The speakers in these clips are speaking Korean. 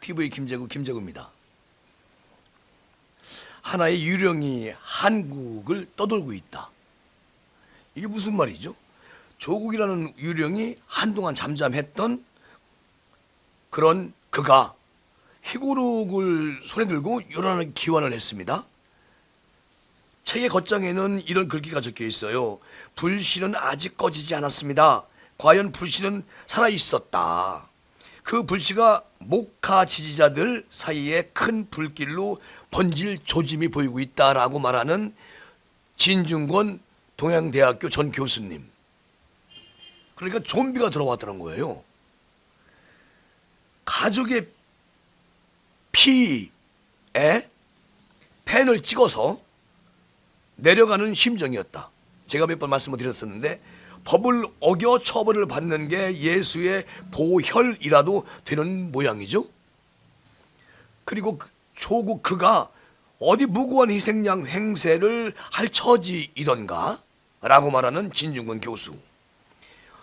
TV 김재구입니다. 하나의 유령이 한국을 떠돌고 있다. 이게 무슨 말이죠? 조국이라는 유령이 한동안 잠잠했던 그런 그가 희고록을 손에 들고 요란하게 기환을 했습니다. 책의 겉장에는 이런 글귀가 적혀 있어요. 불씨는 아직 꺼지지 않았습니다. 과연 불씨는 살아있었다. 그 불씨가 목화 지지자들 사이에 큰 불길로 번질 조짐이 보이고 있다라고 말하는 진중권 동양대학교 전 교수님. 그러니까 좀비가 들어왔다는 거예요. 가족의 피에 펜을 찍어서 내려가는 심정이었다. 제가 몇 번 말씀을 드렸었는데 법을 어겨 처벌을 받는 게 예수의 보혈이라도 되는 모양이죠. 그리고 조국 그가 어디 무고한 희생양 행세를 할 처지이던가 라고 말하는 진중권 교수.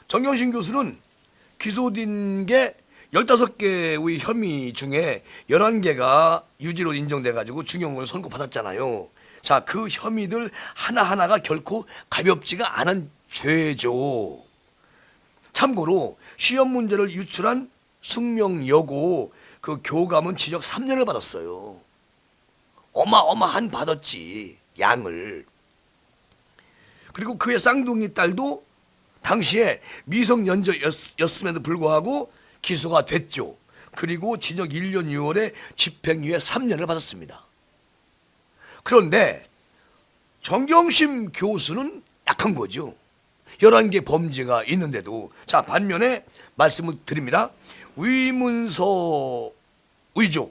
정경심 교수는 기소된 게 15개의 혐의 중에 11개가 유죄로 인정돼 가지고 중형을 선고받았잖아요. 자, 그 혐의들 하나하나가 결코 가볍지가 않은 죄죠. 참고로 시험 문제를 유출한 숙명여고 그 교감은 징역 3년을 받았어요. 어마어마한 받았지, 양을. 그리고 그의 쌍둥이 딸도 당시에 미성년자였음에도 불구하고 기소가 됐죠. 그리고 징역 1년 6월에 집행유예 3년을 받았습니다. 그런데 정경심 교수는 약한 거죠. 11개 범죄가 있는데도. 자, 반면에 말씀을 드립니다. 문서 위조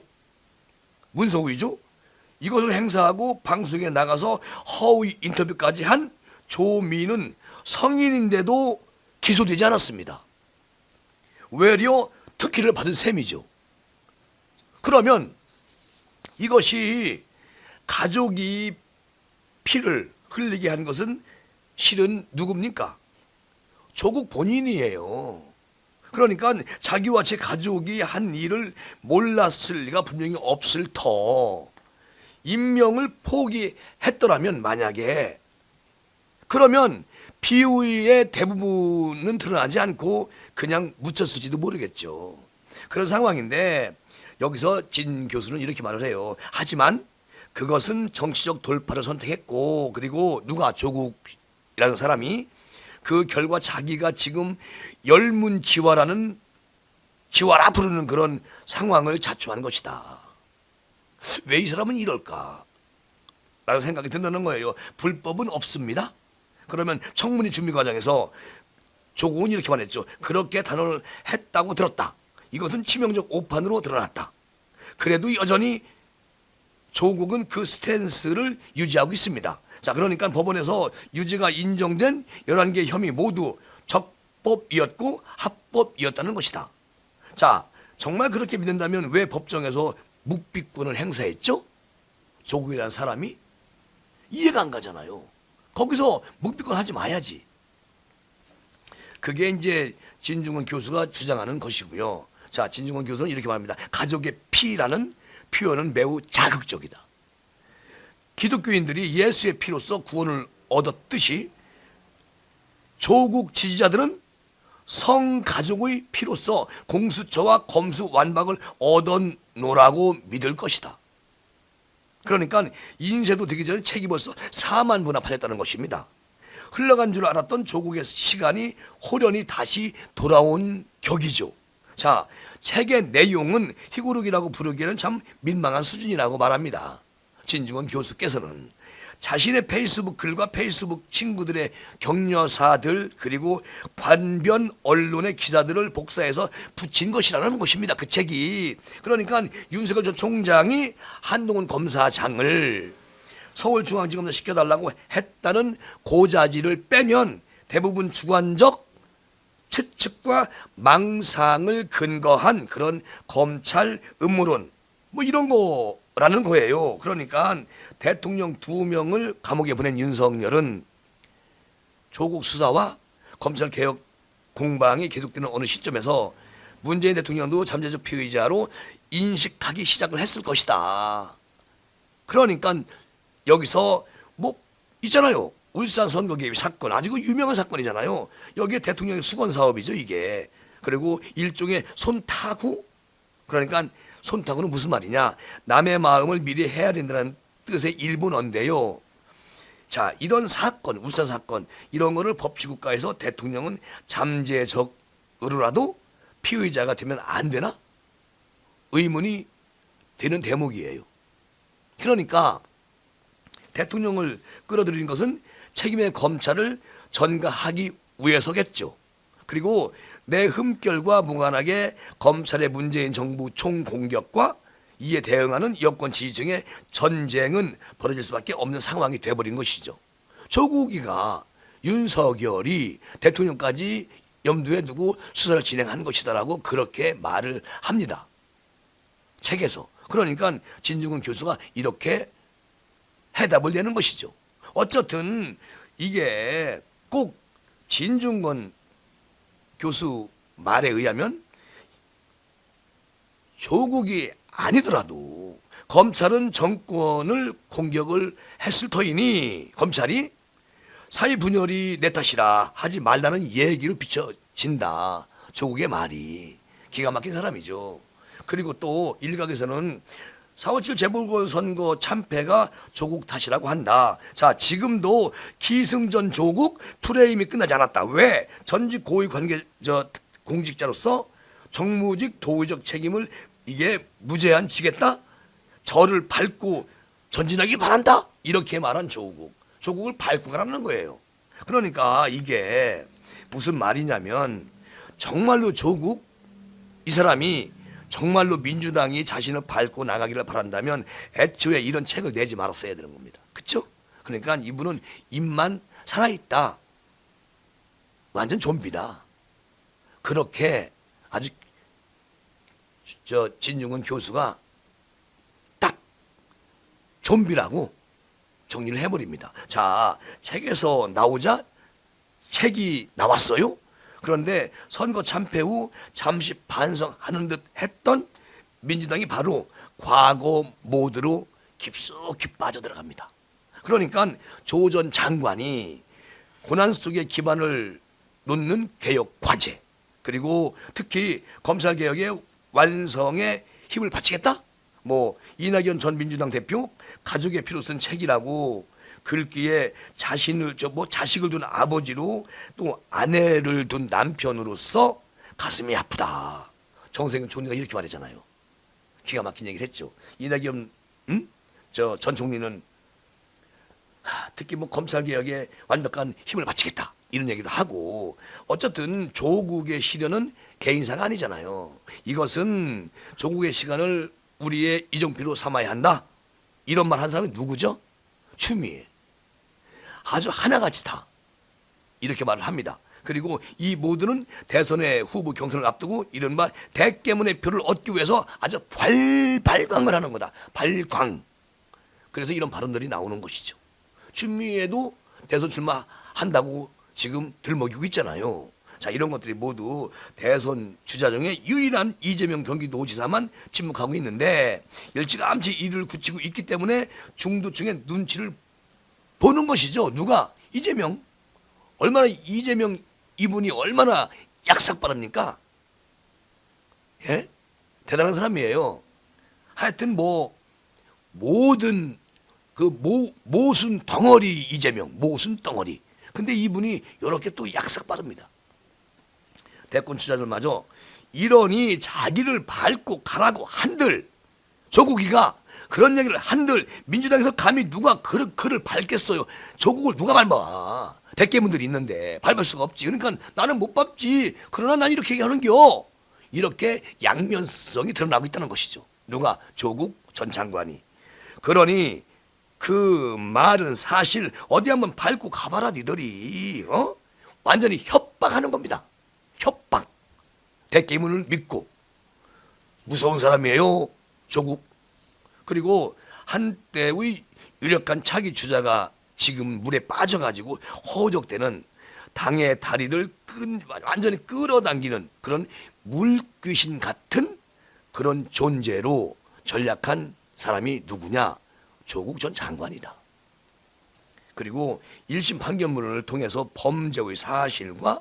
이것을 행사하고 방송에 나가서 허위 인터뷰까지 한 조미는 성인인데도 기소되지 않았습니다. 외려 특혜를 받은 셈이죠. 그러면 이것이 가족이 피를 흘리게 한 것은 실은 누굽니까? 조국 본인이에요. 그러니까 자기와 제 가족이 한 일을 몰랐을 리가 분명히 없을 터. 임명을 포기했더라면 만약에, 그러면 피의의 대부분은 드러나지 않고 그냥 묻혔을지도 모르겠죠. 그런 상황인데 여기서 진 교수는 이렇게 말을 해요. 하지만 그것은 정치적 돌파를 선택했고, 그리고 누가, 조국이라는 사람이 그 결과 자기가 지금 열문지화라는, 지화라 부르는 그런 상황을 자초한 것이다. 왜 이 사람은 이럴까? 라는 생각이 든다는 거예요. 불법은 없습니다. 그러면 청문회 준비 과정에서 조국은 이렇게 말했죠. 그렇게 단언을 했다고 들었다. 이것은 치명적 오판으로 드러났다. 그래도 여전히 조국은 그 스탠스를 유지하고 있습니다. 자, 그러니까 법원에서 유죄가 인정된 11개 혐의 모두 적법이었고 합법이었다는 것이다. 자, 정말 그렇게 믿는다면 왜 법정에서 묵비권을 행사했죠? 조국이라는 사람이? 이해가 안 가잖아요. 거기서 묵비권 하지 마야지. 그게 이제 진중권 교수가 주장하는 것이고요. 자, 진중권 교수는 이렇게 말합니다. 가족의 피라는 표현은 매우 자극적이다. 기독교인들이 예수의 피로서 구원을 얻었듯이 조국 지지자들은 성가족의 피로서 공수처와 검수 완박을 얻어노라고 믿을 것이다. 그러니까 인쇄도 되기 전에 책이 벌써 4만 부나 팔렸다는 것입니다. 흘러간 줄 알았던 조국의 시간이 호련히 다시 돌아온 격이죠. 자, 책의 내용은 희고록이라고 부르기에는 참 민망한 수준이라고 말합니다. 진중권 교수께서는 자신의 페이스북 글과 페이스북 친구들의 격려사들 그리고 관변 언론의 기사들을 복사해서 붙인 것이라는 것입니다. 그 책이. 그러니까 윤석열 전 총장이 한동훈 검사장을 서울중앙지검에 시켜달라고 했다는 고자질을 빼면 대부분 주관적 추측과 망상을 근거한 그런 검찰 음모론 뭐 이런 거라는 거예요. 그러니까 대통령 2명을 감옥에 보낸 윤석열은 조국 수사와 검찰개혁 공방이 계속되는 어느 시점에서 문재인 대통령도 잠재적 피의자로 인식하기 시작을 했을 것이다. 그러니까 여기서 뭐 있잖아요. 울산 선거 개입 사건, 아주 유명한 사건이잖아요. 여기에 대통령의 수건 사업이죠, 이게. 그리고 일종의 손타구? 그러니까 손타구는 무슨 말이냐? 남의 마음을 미리 헤아린다는 뜻의 일본어인데요. 자, 이런 사건, 울산 사건, 이런 거를 법치국가에서 대통령은 잠재적으로라도 피의자가 되면 안 되나? 의문이 되는 대목이에요. 그러니까 대통령을 끌어들이는 것은 책임의 검찰을 전가하기 위해서겠죠. 그리고 내 흠결과 무관하게 검찰의 문재인 정부 총공격과 이에 대응하는 여권 지지층의 전쟁은 벌어질 수밖에 없는 상황이 돼버린 것이죠. 조국이가 윤석열이 대통령까지 염두에 두고 수사를 진행한 것이다라고 그렇게 말을 합니다. 책에서. 그러니까 진중권 교수가 이렇게 해답을 내는 것이죠. 어쨌든 이게 꼭 진중권 교수 말에 의하면 조국이 아니더라도 검찰은 정권을 공격을 했을 터이니 검찰이 사회 분열이 내 탓이라 하지 말라는 얘기로 비춰진다. 조국의 말이. 기가 막힌 사람이죠. 그리고 또 일각에서는 4.57 재보궐선거 참패가 조국 탓이라고 한다. 자, 지금도 기승전 조국 프레임이 끝나지 않았다. 왜? 전직 고위 관계 공직자로서 정무직 도의적 책임을 이게 무제한 지겠다? 저를 밟고 전진하기 바란다? 이렇게 말한 조국. 조국을 밟고 가라는 거예요. 그러니까 이게 무슨 말이냐면 정말로 조국 이 사람이 정말로 민주당이 자신을 밟고 나가기를 바란다면 애초에 이런 책을 내지 말았어야 되는 겁니다. 그렇죠? 그러니까 이분은 입만 살아있다. 완전 좀비다. 그렇게 아주 진중권 교수가 딱 좀비라고 정리를 해버립니다. 자, 책에서 나오자 책이 나왔어요. 그런데 선거 참패 후 잠시 반성하는 듯 했던 민주당이 바로 과거 모드로 깊숙이 빠져들어갑니다. 그러니까 조 전 장관이 고난 속에 기반을 놓는 개혁 과제, 그리고 특히 검찰개혁의 완성에 힘을 바치겠다? 뭐 이낙연 전 민주당 대표 가족의 피로 쓴 책이라고 글귀에 자신을 자식을 둔 아버지로 또 아내를 둔 남편으로서 가슴이 아프다. 정세균 총리가 이렇게 말했잖아요. 기가 막힌 얘기를 했죠. 이낙연 전 총리는 특히 뭐 검찰 개혁에 완벽한 힘을 바치겠다 이런 얘기도 하고, 어쨌든 조국의 시련은 개인사가 아니잖아요. 이것은 조국의 시간을 우리의 이정표로 삼아야 한다. 이런 말 한 사람이 누구죠? 추미애. 아주 하나같이 다 이렇게 말을 합니다. 그리고 이 모두는 대선의 후보 경선을 앞두고 이른바 대깨문의 표를 얻기 위해서 아주 발광을 하는 거다. 발광. 그래서 이런 발언들이 나오는 것이죠. 추미애도 대선 출마한다고 지금 들먹이고 있잖아요. 자, 이런 것들이 모두 대선 주자 중에 유일한 이재명 경기도지사만 침묵하고 있는데 일찌감치 이를 굳히고 있기 때문에 중도층의 눈치를 보는 것이죠. 누가? 이재명. 얼마나 이재명 이분이 얼마나 약삭빠릅니까? 예? 대단한 사람이에요. 하여튼 뭐 모든 그 모순 덩어리 이재명, 모순 덩어리. 근데 이분이 이렇게 또 약삭빠릅니다. 대권 주자들마저 이러니 자기를 밟고 가라고 한들 조국이가 그런 얘기를 한들 민주당에서 감히 누가 그를 밟겠어요. 조국을 누가 밟아. 대깨문들이 있는데 밟을 수가 없지. 그러니까 나는 못 밟지. 그러나 난 이렇게 얘기하는겨. 이렇게 양면성이 드러나고 있다는 것이죠. 누가? 조국 전 장관이. 그러니 그 말은 사실 어디 한번 밟고 가봐라 니들이. 완전히 협박하는 겁니다. 협박. 대깨문을 믿고. 무서운 사람이에요. 조국. 그리고 한때의 유력한 차기 주자가 지금 물에 빠져가지고 허우적대는 당의 다리를 완전히 끌어당기는 그런 물귀신 같은 그런 존재로 전락한 사람이 누구냐? 조국 전 장관이다. 그리고 1심 판결문을 통해서 범죄의 사실과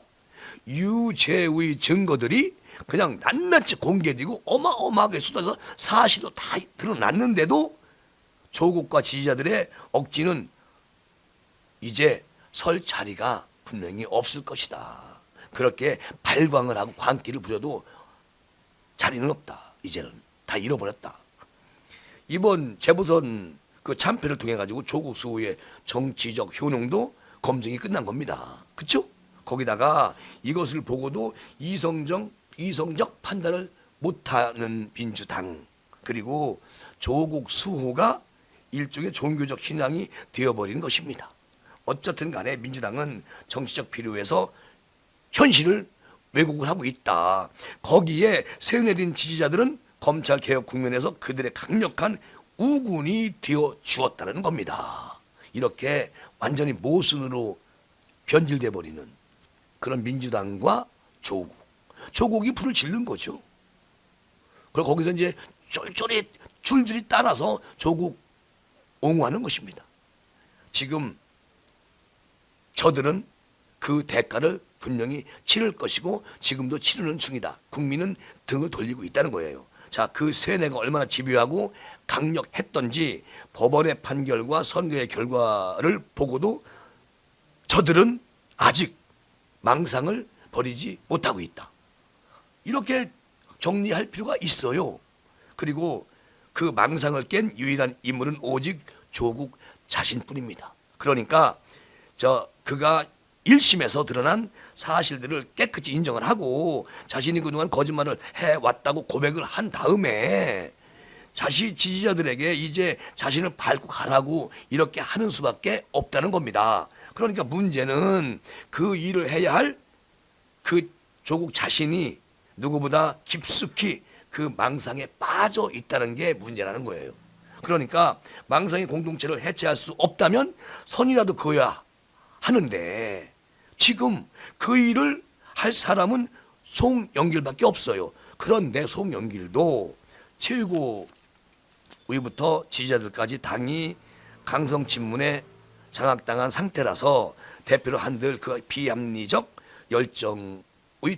유죄의 증거들이 그냥 낱낱이 공개되고 어마어마하게 쏟아져 사실도 다 드러났는데도 조국과 지지자들의 억지는 이제 설 자리가 분명히 없을 것이다. 그렇게 발광을 하고 광기를 부려도 자리는 없다. 이제는 다 잃어버렸다. 이번 재보선 그 참패를 통해 가지고 조국 수호의 정치적 효능도 검증이 끝난 겁니다. 그렇죠? 거기다가 이것을 보고도 이성적 판단을 못하는 민주당, 그리고 조국 수호가 일종의 종교적 신앙이 되어버린 것입니다. 어쨌든 간에 민주당은 정치적 필요에서 현실을 왜곡을 하고 있다. 거기에 세뇌된 지지자들은 검찰개혁 국면에서 그들의 강력한 우군이 되어 주었다는 겁니다. 이렇게 완전히 모순으로 변질돼 버리는 그런 민주당과 조국이 불을 지른 거죠. 그리고 거기서 이제 쫄쫄이 줄줄이 따라서 조국 옹호하는 것입니다. 지금 저들은 그 대가를 분명히 치를 것이고 지금도 치르는 중이다. 국민은 등을 돌리고 있다는 거예요. 자, 그 세뇌가 얼마나 집요하고 강력했던지 법원의 판결과 선거의 결과를 보고도 저들은 아직 망상을 버리지 못하고 있다. 이렇게 정리할 필요가 있어요. 그리고 그 망상을 깬 유일한 인물은 오직 조국 자신뿐입니다. 그러니까 그가 1심에서 드러난 사실들을 깨끗이 인정을 하고 자신이 그동안 거짓말을 해왔다고 고백을 한 다음에 자신 지지자들에게 이제 자신을 밟고 가라고 이렇게 하는 수밖에 없다는 겁니다. 그러니까 문제는 그 일을 해야 할 그 조국 자신이 누구보다 깊숙이 그 망상에 빠져 있다는 게 문제라는 거예요. 그러니까 망상의 공동체를 해체할 수 없다면 선이라도 그어야 하는데 지금 그 일을 할 사람은 송영길밖에 없어요. 그런데 송영길도 최고위부터 지지자들까지 당이 강성친문에 장악당한 상태라서 대표로 한들 그 비합리적 열정의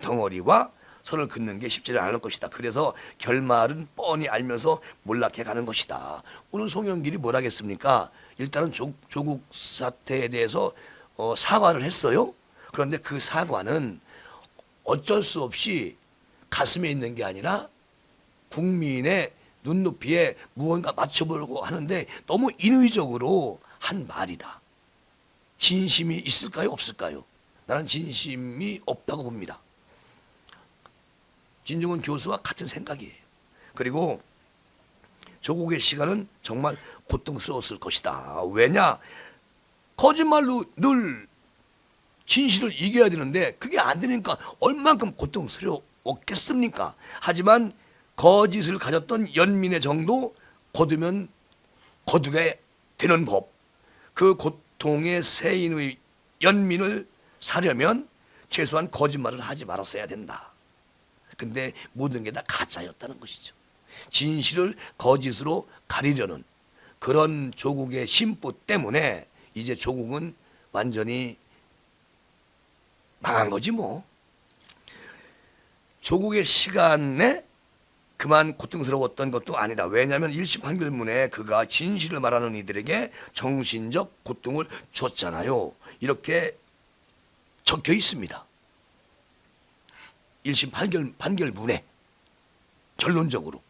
덩어리와 선을 긋는 게 쉽지는 않을 것이다. 그래서 결말은 뻔히 알면서 몰락해 가는 것이다. 오늘 송영길이 뭘 하겠습니까? 일단은 조국 사태에 대해서 사과를 했어요. 그런데 그 사과는 어쩔 수 없이 가슴에 있는 게 아니라 국민의 눈높이에 무언가 맞춰보려고 하는데 너무 인위적으로 한 말이다. 진심이 있을까요? 없을까요? 나는 진심이 없다고 봅니다. 진중권 교수와 같은 생각이에요. 그리고 조국의 시간은 정말 고통스러웠을 것이다. 왜냐? 거짓말로 늘 진실을 이겨야 되는데 그게 안 되니까 얼만큼 고통스러웠겠습니까? 하지만 거짓을 가졌던 연민의 정도 거두면 거두게 되는 법. 그 고통의 세인의 연민을 사려면 최소한 거짓말을 하지 말았어야 된다. 근데 모든 게 다 가짜였다는 것이죠. 진실을 거짓으로 가리려는 그런 조국의 심보 때문에 이제 조국은 완전히 망한 거지 뭐. 조국의 시간에 그만 고통스러웠던 것도 아니다. 왜냐하면 1심 판결문에 그가 진실을 말하는 이들에게 정신적 고통을 줬잖아요. 이렇게 적혀 있습니다. 1심 판결문에 결론적으로.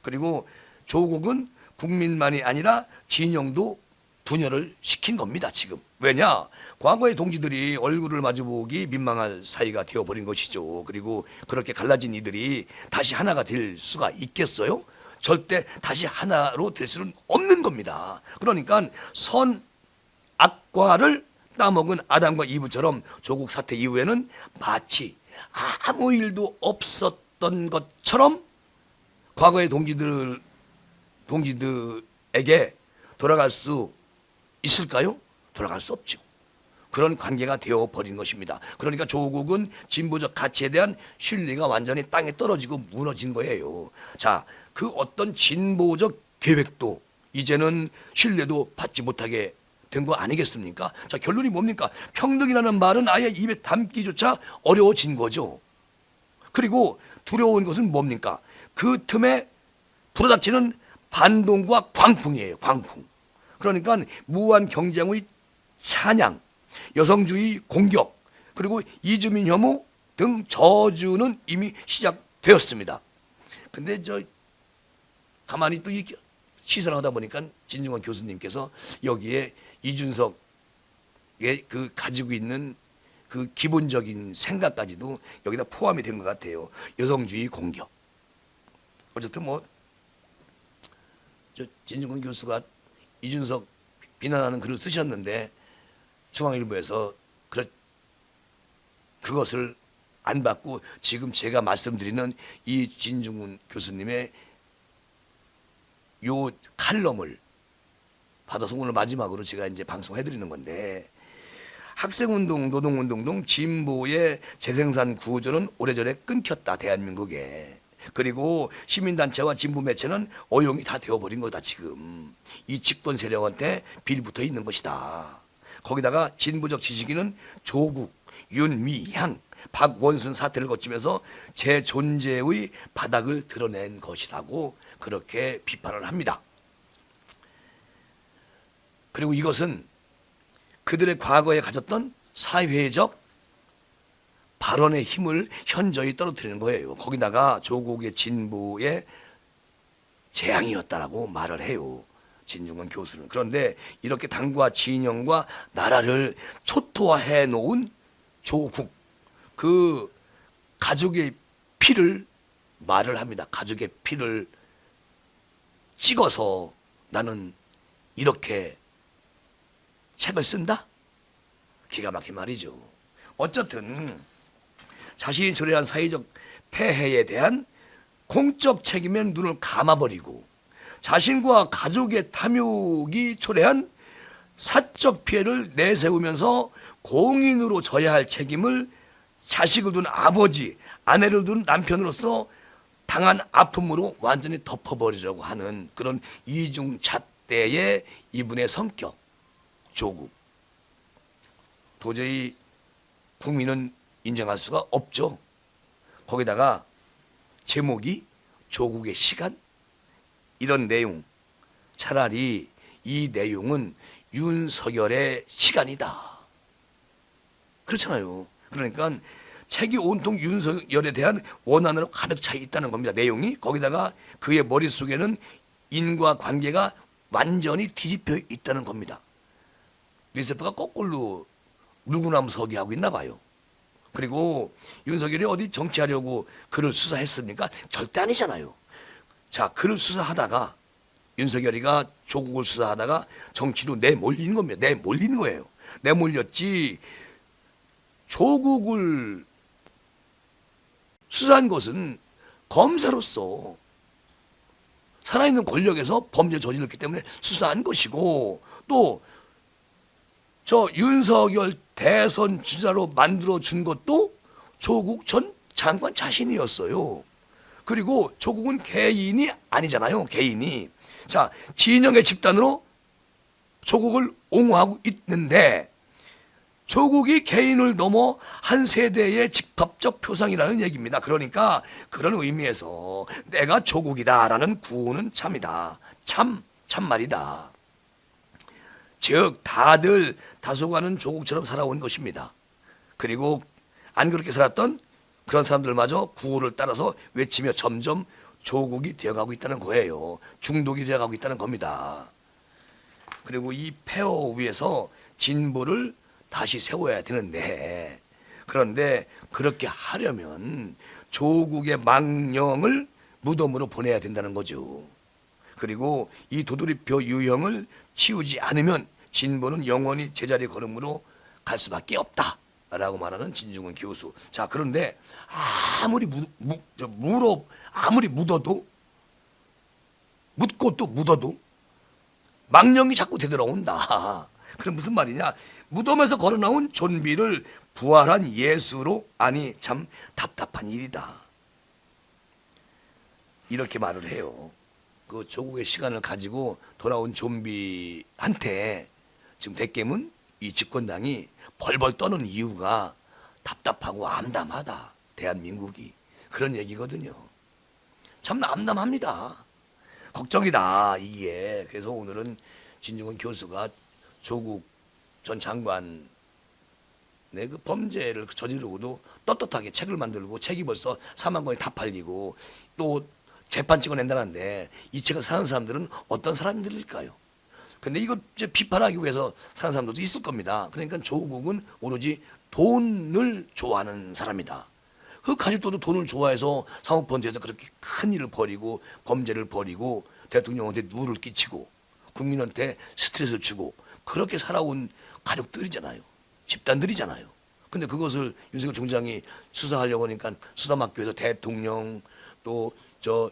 그리고 조국은 국민만이 아니라 진영도 분열을 시킨 겁니다. 지금. 왜냐? 과거의 동지들이 얼굴을 마주보기 민망할 사이가 되어버린 것이죠. 그리고 그렇게 갈라진 이들이 다시 하나가 될 수가 있겠어요? 절대 다시 하나로 될 수는 없는 겁니다. 그러니까 선악과를 따먹은 아담과 이브처럼 조국 사태 이후에는 마치 아무 일도 없었던 것처럼 과거의 동지들에게 돌아갈 수 있을까요? 돌아갈 수 없죠. 그런 관계가 되어버린 것입니다. 그러니까 조국은 진보적 가치에 대한 신뢰가 완전히 땅에 떨어지고 무너진 거예요. 자, 그 어떤 진보적 계획도 이제는 신뢰도 받지 못하게 된 거 아니겠습니까? 자, 결론이 뭡니까? 평등이라는 말은 아예 입에 담기조차 어려워진 거죠. 그리고 두려운 것은 뭡니까? 그 틈에 불어닥치는 반동과 광풍이에요. 광풍. 그러니까 무한 경쟁의 찬양, 여성주의 공격, 그리고 이주민 혐오 등 저주는 이미 시작되었습니다. 근데 가만히 또 시사를 하다 보니까 진중권 교수님께서 여기에 이준석의 그 가지고 있는 그 기본적인 생각까지도 여기다 포함이 된 것 같아요. 여성주의 공격. 어쨌든 진중권 교수가 이준석 비난하는 글을 쓰셨는데 중앙일보에서 그것을 안 받고 지금 제가 말씀드리는 이 진중권 교수님의 요 칼럼을 받아서 오늘 마지막으로 제가 이제 방송해드리는 건데, 학생운동, 노동운동 등 진보의 재생산 구조는 오래전에 끊겼다, 대한민국에. 그리고 시민단체와 진보 매체는 어용이 다 되어버린 거다. 지금 이 집권 세력한테 빌붙어 있는 것이다. 거기다가 진보적 지식인은 조국, 윤미향, 박원순 사태를 거치면서 제 존재의 바닥을 드러낸 것이라고 그렇게 비판을 합니다. 그리고 이것은 그들의 과거에 가졌던 사회적 발언의 힘을 현저히 떨어뜨리는 거예요. 거기다가 조국의 진보의 재앙이었다라고 말을 해요, 진중권 교수는. 그런데 이렇게 당과 진영과 나라를 초토화해 놓은 조국, 그 가족의 피를 말을 합니다. 가족의 피를 찍어서 나는 이렇게 책을 쓴다? 기가 막힌 말이죠. 어쨌든 자신이 초래한 사회적 폐해에 대한 공적 책임에 눈을 감아버리고 자신과 가족의 탐욕이 초래한 사적 피해를 내세우면서 공인으로 져야 할 책임을 자식을 둔 아버지, 아내를 둔 남편으로서 당한 아픔으로 완전히 덮어버리려고 하는 그런 이중잣대의 이분의 성격, 조국. 도저히 국민은 인정할 수가 없죠. 거기다가 제목이 조국의 시간? 이런 내용, 차라리 이 내용은 윤석열의 시간이다. 그렇잖아요. 그러니까 책이 온통 윤석열에 대한 원한으로 가득 차 있다는 겁니다. 내용이. 거기다가 그의 머릿속에는 인과관계가 완전히 뒤집혀 있다는 겁니다. 뇌세포가 거꾸로 누구나무서기 하고 있나 봐요. 그리고 윤석열이 어디 정치하려고 그를 수사했습니까? 절대 아니잖아요. 자, 그를 수사하다가 윤석열이가 조국을 수사하다가 정치로 내몰리는 겁니다. 내몰리는 거예요. 내몰렸지. 조국을 수사한 것은 검사로서 살아있는 권력에서 범죄를 저질렀기 때문에 수사한 것이고, 또 저 윤석열 대선 주자로 만들어준 것도 조국 전 장관 자신이었어요. 그리고 조국은 개인이 아니잖아요. 개인이. 자, 진영의 집단으로 조국을 옹호하고 있는데 조국이 개인을 넘어 한 세대의 집합적 표상이라는 얘기입니다. 그러니까 그런 의미에서 내가 조국이다라는 구호는 참이다. 참말이다. 즉 다들 다소가는 조국처럼 살아온 것입니다. 그리고 안 그렇게 살았던 그런 사람들마저 구호를 따라서 외치며 점점 조국이 되어가고 있다는 거예요. 중독이 되어가고 있다는 겁니다. 그리고 이 폐허 위에서 진보를 다시 세워야 되는데, 그런데 그렇게 하려면 조국의 망령을 무덤으로 보내야 된다는 거죠. 그리고 이 도돌이표 유형을 치우지 않으면 진보는 영원히 제자리 걸음으로 갈 수밖에 없다라고 말하는 진중권 교수. 자, 그런데 아무리 아무리 묻어도, 묻고 또 묻어도 망령이 자꾸 되돌아온다. 그럼 무슨 말이냐? 무덤에서 걸어 나온 존비를 부활한 예수로, 아니 참 답답한 일이다. 이렇게 말을 해요. 그 조국의 시간을 가지고 돌아온 좀비한테 지금 대개문 이 집권당이 벌벌 떠는 이유가 답답하고 암담하다. 대한민국이 그런 얘기거든요. 참 암담합니다. 걱정이다 이게. 그래서 오늘은 진중권 교수가 조국 전 장관의 그 범죄를 저지르고도 떳떳하게 책을 만들고 책이 벌써 4만 권이 다 팔리고 또 재판 찍어낸다는데 이 책을 사는 사람들은 어떤 사람들일까요? 근데 이거 이제 비판하기 위해서 사는 사람들도 있을 겁니다. 그러니까 조국은 오로지 돈을 좋아하는 사람이다. 그 가족들도 돈을 좋아해서 사모펀드에서 그렇게 큰 일을 벌이고 범죄를 벌이고 대통령한테 누를 끼치고 국민한테 스트레스를 주고 그렇게 살아온 가족들이잖아요. 집단들이잖아요. 근데 그것을 윤석열 총장이 수사하려고 하니까 수사 맡기 위해서 대통령 또 저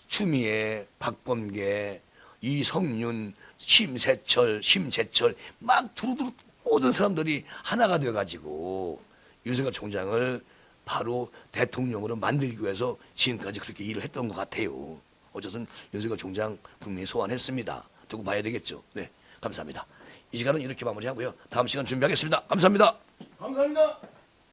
추미애, 박범계, 이성윤, 심재철 막 두루두루 모든 사람들이 하나가 돼가지고 윤석열 총장을 바로 대통령으로 만들기 위해서 지금까지 그렇게 일을 했던 것 같아요. 어쨌든 윤석열 총장 국민이 소환했습니다. 두고 봐야 되겠죠. 네, 감사합니다. 이 시간은 이렇게 마무리하고요. 다음 시간 준비하겠습니다. 감사합니다. 감사합니다.